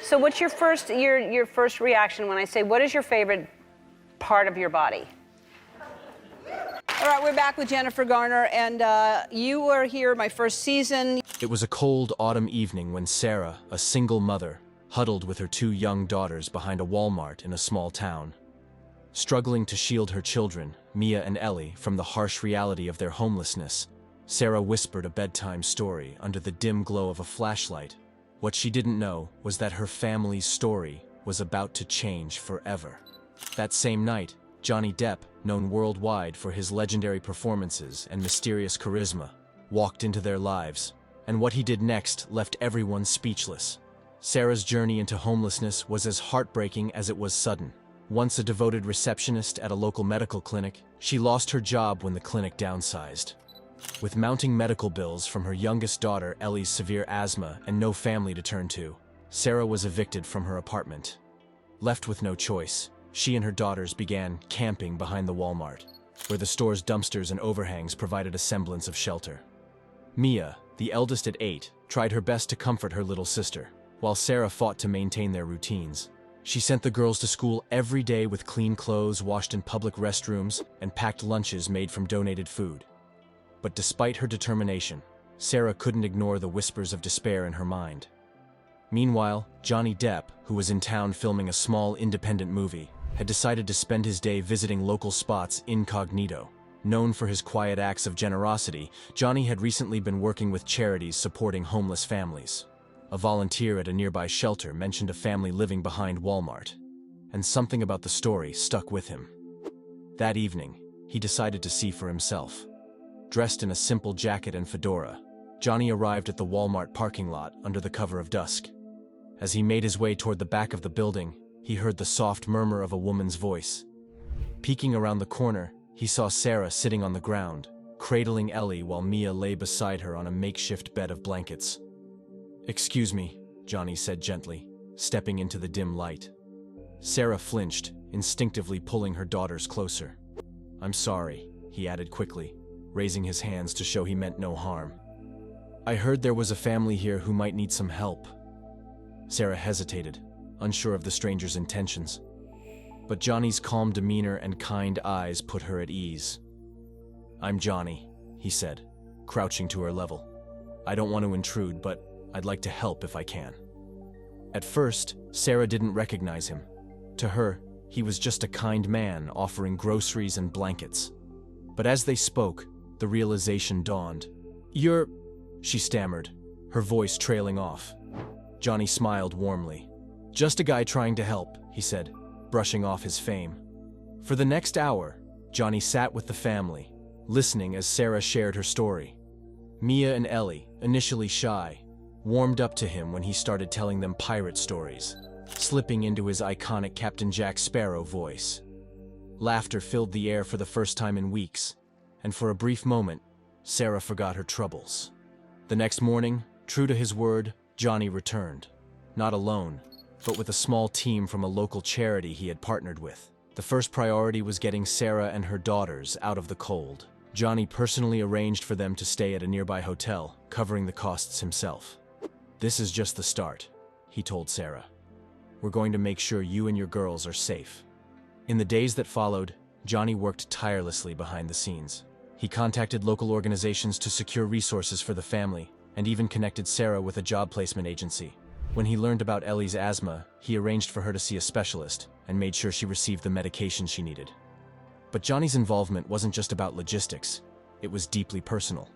So what's your first reaction when I say, what is your favorite part of your body? All right, we're back with Jennifer Garner, and you were here my first season. It was a cold autumn evening when Sarah, a single mother, huddled with her two young daughters behind a Walmart in a small town. Struggling to shield her children, Mia and Ellie, from the harsh reality of their homelessness, Sarah whispered a bedtime story under the dim glow of a flashlight. What she didn't know was that her family's story was about to change forever. That same night, Johnny Depp, known worldwide for his legendary performances and mysterious charisma, walked into their lives, and what he did next left everyone speechless. Sarah's journey into homelessness was as heartbreaking as it was sudden. Once a devoted receptionist at a local medical clinic, she lost her job when the clinic downsized. With mounting medical bills from her youngest daughter Ellie's severe asthma and no family to turn to, Sarah was evicted from her apartment. Left with no choice, she and her daughters began camping behind the Walmart, where the store's dumpsters and overhangs provided a semblance of shelter. Mia, the eldest at 8, tried her best to comfort her little sister, while Sarah fought to maintain their routines. She sent the girls to school every day with clean clothes washed in public restrooms and packed lunches made from donated food. But despite her determination, Sarah couldn't ignore the whispers of despair in her mind. Meanwhile, Johnny Depp, who was in town filming a small independent movie, had decided to spend his day visiting local spots incognito. Known for his quiet acts of generosity, Johnny had recently been working with charities supporting homeless families. A volunteer at a nearby shelter mentioned a family living behind Walmart, and something about the story stuck with him. That evening, he decided to see for himself. Dressed in a simple jacket and fedora, Johnny arrived at the Walmart parking lot under the cover of dusk. As he made his way toward the back of the building, he heard the soft murmur of a woman's voice. Peeking around the corner, he saw Sarah sitting on the ground, cradling Ellie while Mia lay beside her on a makeshift bed of blankets. "Excuse me," Johnny said gently, stepping into the dim light. Sarah flinched, instinctively pulling her daughters closer. "I'm sorry," he added quickly, raising his hands to show he meant no harm. "I heard there was a family here who might need some help." Sarah hesitated, unsure of the stranger's intentions. But Johnny's calm demeanor and kind eyes put her at ease. "I'm Johnny," he said, crouching to her level. "I don't want to intrude, but I'd like to help if I can." At first, Sarah didn't recognize him. To her, he was just a kind man offering groceries and blankets. But as they spoke, the realization dawned. "You're..." she stammered, her voice trailing off. Johnny smiled warmly. "Just a guy trying to help," he said, brushing off his fame. For the next hour, Johnny sat with the family, listening as Sarah shared her story. Mia and Ellie, initially shy, warmed up to him when he started telling them pirate stories, slipping into his iconic Captain Jack Sparrow voice. Laughter filled the air for the first time in weeks, and for a brief moment, Sarah forgot her troubles. The next morning, true to his word, Johnny returned. Not alone, but with a small team from a local charity he had partnered with. The first priority was getting Sarah and her daughters out of the cold. Johnny personally arranged for them to stay at a nearby hotel, covering the costs himself. "This is just the start," he told Sarah. "We're going to make sure you and your girls are safe." In the days that followed, Johnny worked tirelessly behind the scenes. He contacted local organizations to secure resources for the family, and even connected Sarah with a job placement agency. When he learned about Ellie's asthma, he arranged for her to see a specialist and made sure she received the medication she needed. But Johnny's involvement wasn't just about logistics, it was deeply personal.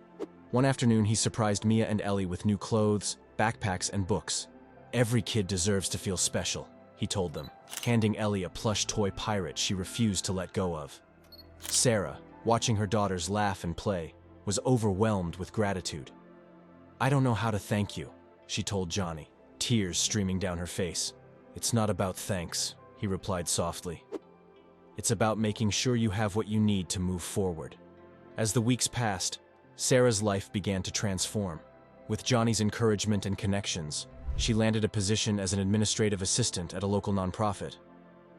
One afternoon, he surprised Mia and Ellie with new clothes, backpacks, and books. "Every kid deserves to feel special," he told them, handing Ellie a plush toy pirate she refused to let go of. Sarah, watching her daughters laugh and play, was overwhelmed with gratitude. "I don't know how to thank you," she told Johnny, tears streaming down her face. "It's not about thanks," he replied softly. "It's about making sure you have what you need to move forward." As the weeks passed, Sarah's life began to transform. With Johnny's encouragement and connections, she landed a position as an administrative assistant at a local nonprofit,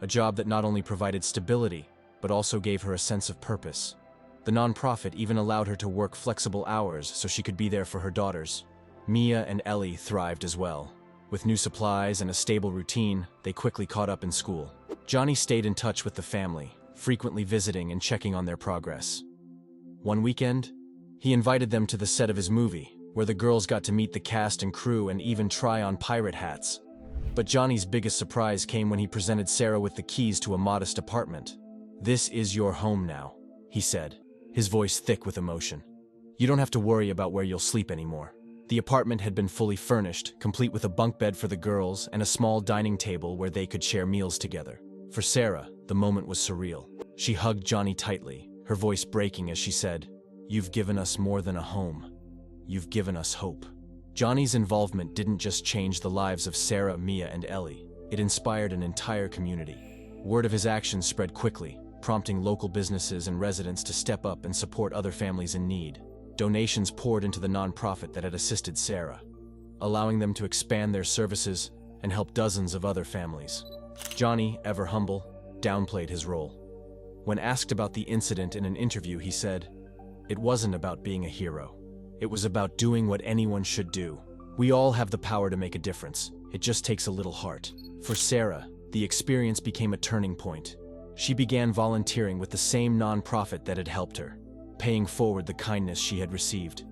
a job that not only provided stability, but also gave her a sense of purpose. The nonprofit even allowed her to work flexible hours so she could be there for her daughters. Mia and Ellie thrived as well. With new supplies and a stable routine, they quickly caught up in school. Johnny stayed in touch with the family, frequently visiting and checking on their progress. One weekend, he invited them to the set of his movie, where the girls got to meet the cast and crew and even try on pirate hats. But Johnny's biggest surprise came when he presented Sarah with the keys to a modest apartment. "This is your home now," he said, his voice thick with emotion. "You don't have to worry about where you'll sleep anymore." The apartment had been fully furnished, complete with a bunk bed for the girls and a small dining table where they could share meals together. For Sarah, the moment was surreal. She hugged Johnny tightly, her voice breaking as she said, "You've given us more than a home. You've given us hope." Johnny's involvement didn't just change the lives of Sarah, Mia, and Ellie. It inspired an entire community. Word of his actions spread quickly, prompting local businesses and residents to step up and support other families in need. Donations poured into the nonprofit that had assisted Sarah, allowing them to expand their services and help dozens of other families. Johnny, ever humble, downplayed his role. When asked about the incident in an interview, he said, "It wasn't about being a hero. It was about doing what anyone should do. We all have the power to make a difference. It just takes a little heart." For Sarah, the experience became a turning point. She began volunteering with the same nonprofit that had helped her, paying forward the kindness she had received.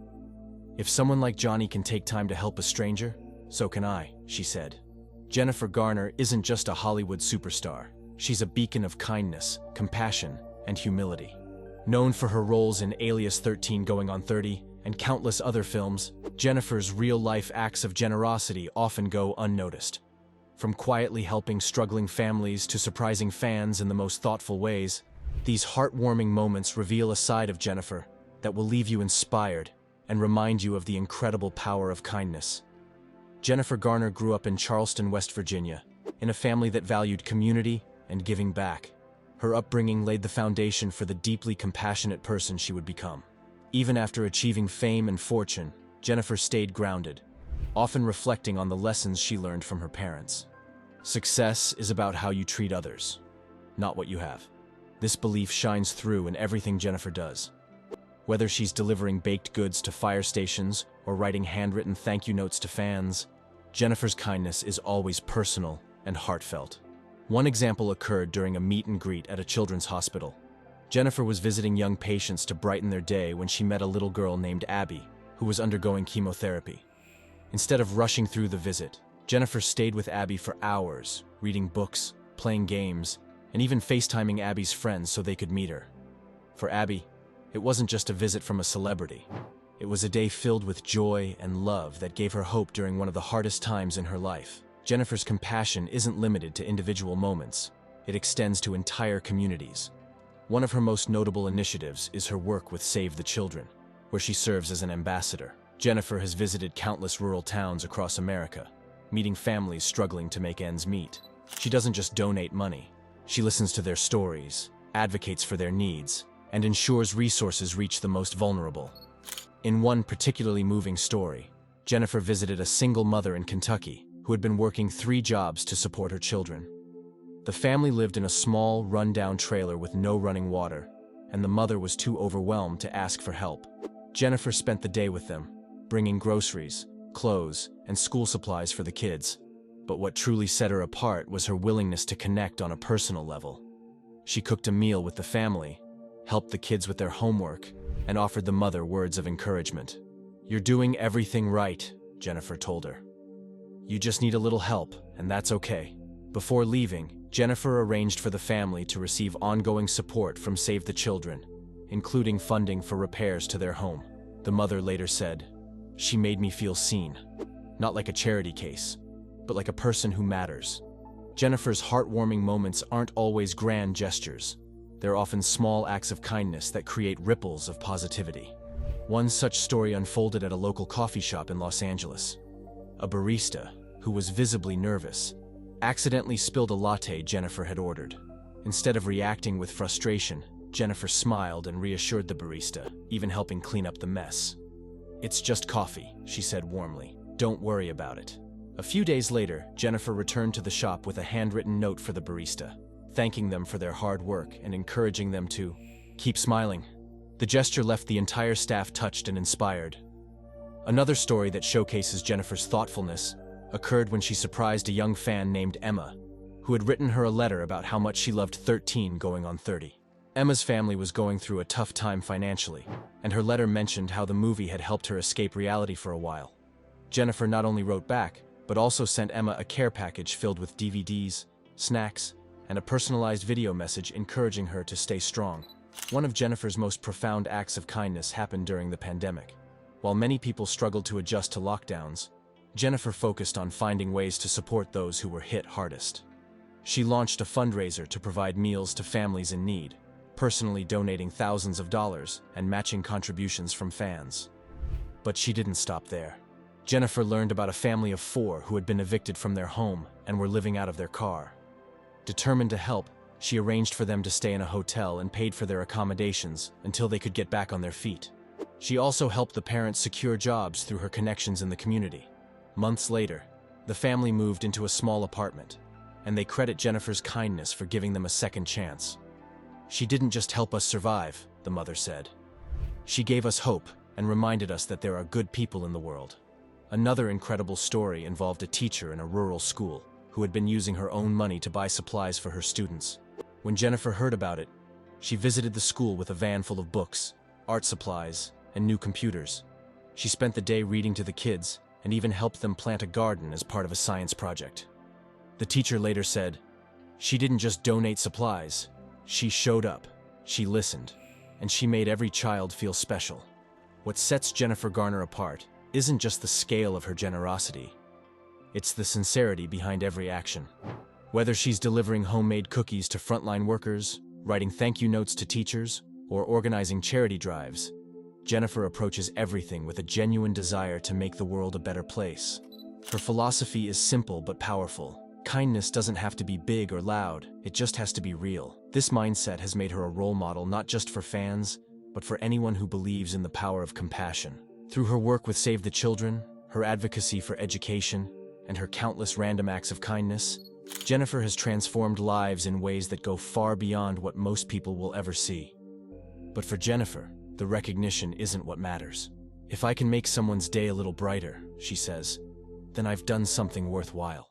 "If someone like Johnny can take time to help a stranger, so can I," she said. Jennifer Garner isn't just a Hollywood superstar. She's a beacon of kindness, compassion, and humility. Known for her roles in Alias 13 Going on 30 and countless other films, Jennifer's real-life acts of generosity often go unnoticed. From quietly helping struggling families to surprising fans in the most thoughtful ways, these heartwarming moments reveal a side of Jennifer that will leave you inspired and remind you of the incredible power of kindness. Jennifer Garner grew up in Charleston, West Virginia, in a family that valued community and giving back. Her upbringing laid the foundation for the deeply compassionate person she would become. Even after achieving fame and fortune, Jennifer stayed grounded, often reflecting on the lessons she learned from her parents. Success is about how you treat others, not what you have. This belief shines through in everything Jennifer does. Whether she's delivering baked goods to fire stations or writing handwritten thank you notes to fans, Jennifer's kindness is always personal and heartfelt. One example occurred during a meet and greet at a children's hospital. Jennifer was visiting young patients to brighten their day when she met a little girl named Abby, who was undergoing chemotherapy. Instead of rushing through the visit, Jennifer stayed with Abby for hours, reading books, playing games, and even FaceTiming Abby's friends so they could meet her. For Abby, it wasn't just a visit from a celebrity. It was a day filled with joy and love that gave her hope during one of the hardest times in her life. Jennifer's compassion isn't limited to individual moments. It extends to entire communities. One of her most notable initiatives is her work with Save the Children, where she serves as an ambassador. Jennifer has visited countless rural towns across America, meeting families struggling to make ends meet. She doesn't just donate money. She listens to their stories, advocates for their needs, and ensures resources reach the most vulnerable. In one particularly moving story, Jennifer visited a single mother in Kentucky who had been working 3 jobs to support her children. The family lived in a small, run-down trailer with no running water, and the mother was too overwhelmed to ask for help. Jennifer spent the day with them, bringing groceries, clothes, and school supplies for the kids. But what truly set her apart was her willingness to connect on a personal level. She cooked a meal with the family, helped the kids with their homework, and offered the mother words of encouragement. "You're doing everything right," Jennifer told her. "You just need a little help, and that's okay." Before leaving, Jennifer arranged for the family to receive ongoing support from Save the Children, including funding for repairs to their home. The mother later said, "She made me feel seen, not like a charity case, but like a person who matters." Jennifer's heartwarming moments aren't always grand gestures. They're often small acts of kindness that create ripples of positivity. One such story unfolded at a local coffee shop in Los Angeles. A barista, who was visibly nervous, accidentally spilled a latte Jennifer had ordered. Instead of reacting with frustration, Jennifer smiled and reassured the barista, even helping clean up the mess. "It's just coffee," she said warmly. "Don't worry about it." A few days later, Jennifer returned to the shop with a handwritten note for the barista, thanking them for their hard work and encouraging them to keep smiling. The gesture left the entire staff touched and inspired. Another story that showcases Jennifer's thoughtfulness occurred when she surprised a young fan named Emma, who had written her a letter about how much she loved 13 going on 30. Emma's family was going through a tough time financially, and her letter mentioned how the movie had helped her escape reality for a while. Jennifer not only wrote back, but also sent Emma a care package filled with DVDs, snacks, and a personalized video message encouraging her to stay strong. One of Jennifer's most profound acts of kindness happened during the pandemic. While many people struggled to adjust to lockdowns, Jennifer focused on finding ways to support those who were hit hardest. She launched a fundraiser to provide meals to families in need, personally donating thousands of dollars and matching contributions from fans. But she didn't stop there. Jennifer learned about a family of 4 who had been evicted from their home and were living out of their car. Determined to help, she arranged for them to stay in a hotel and paid for their accommodations until they could get back on their feet. She also helped the parents secure jobs through her connections in the community. Months later, the family moved into a small apartment, and they credit Jennifer's kindness for giving them a second chance. "She didn't just help us survive," the mother said. "She gave us hope and reminded us that there are good people in the world." Another incredible story involved a teacher in a rural school who had been using her own money to buy supplies for her students. When Jennifer heard about it, she visited the school with a van full of books, art supplies, and new computers. She spent the day reading to the kids and even helped them plant a garden as part of a science project. The teacher later said, "She didn't just donate supplies, she showed up, she listened, and she made every child feel special." What sets Jennifer Garner apart isn't just the scale of her generosity, it's the sincerity behind every action. Whether she's delivering homemade cookies to frontline workers, writing thank you notes to teachers, or organizing charity drives, Jennifer approaches everything with a genuine desire to make the world a better place. Her philosophy is simple but powerful. Kindness doesn't have to be big or loud, it just has to be real. This mindset has made her a role model not just for fans, but for anyone who believes in the power of compassion. Through her work with Save the Children, her advocacy for education, and her countless random acts of kindness, Jennifer has transformed lives in ways that go far beyond what most people will ever see. But for Jennifer, the recognition isn't what matters. "If I can make someone's day a little brighter," she says, "then I've done something worthwhile."